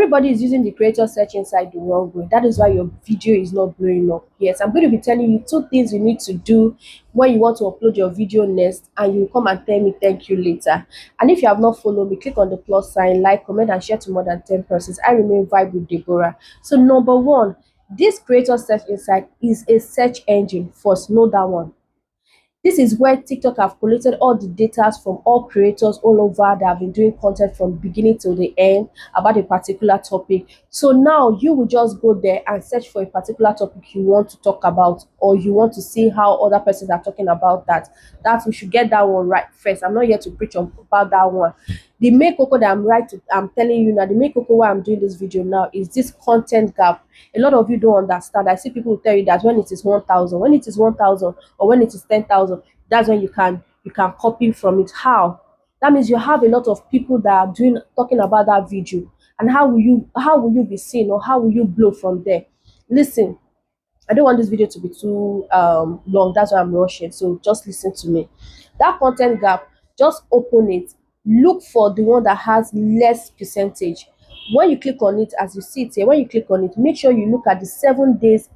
Everybody is using the creator search inside the wrong way. That is why your video is not blowing up. Yes, I'm going to be telling you 2 things you need to do when you want to upload your video next, and you come and tell me thank you later. And if you have not followed me, click on the plus sign, like, comment, and share to more than 10 persons. I remain Vibe with Deborah. So number one, this creator search insight is a search engine. First, know that one. This is where TikTok have collected all the data from all creators all over that have been doing content from beginning till the end about a particular topic. So now you will just go there and search for a particular topic you want to talk about, or you want to see how other persons are talking about that. That we should get that one right first. I'm not here to preach about that one. The main cocoa that I'm telling you now, the main cocoa why I'm doing this video now is this content gap. A lot of you don't understand. I see people tell you that when it is 1,000, when it is 1,000, or when it is 10,000, that's when you can copy from it. How? That means you have a lot of people that are talking about that video, and how will you be seen, or how will you blow from there? Listen, I don't want this video to be too long. That's why I'm rushing. So just listen to me. That content gap, just open it. Look for the one that has less percentage. When you click on it, as you see it here, when you click on it, make sure you look at the 7 days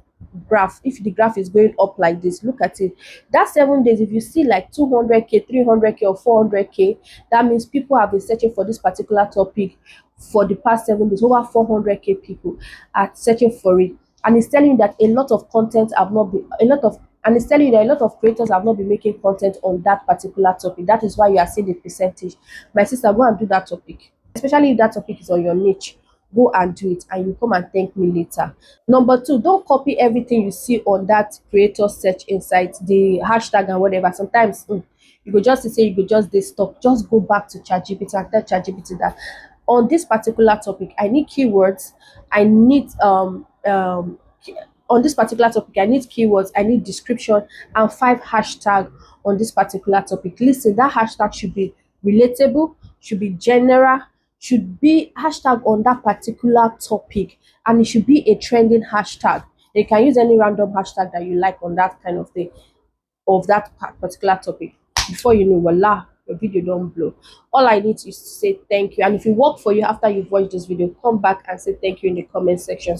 graph. If the graph is going up like this, look at it. That 7 days, if you see like 200k, 300k, or 400k, that means people have been searching for this particular topic for the past 7 days. Over 400k people are searching for it, and it's telling you that a lot of content have not been a lot of and it's telling you that a lot of creators have not been making content on that particular topic. That is why you are seeing the percentage. My sister, go and do that topic, especially if that topic is on your niche. Go and do it, and you come and thank me later. Number two, don't copy everything you see on that creator search insight, the hashtag and whatever. Sometimes you go just to say, you go just dey stop. Just go back to ChatGPT and tell ChatGPT that on this particular topic, I need keywords. I need on this particular topic, I need keywords, I need description, and 5 hashtag on this particular topic. Listen, that hashtag should be relatable, should be general, should be hashtag on that particular topic, and it should be a trending hashtag. You can use any random hashtag that you like on that kind of thing, of that particular topic. Before you know, voila, your video don't blow. All I need is to say thank you. And if it worked for you after you've watched this video, come back and say thank you in the comment section.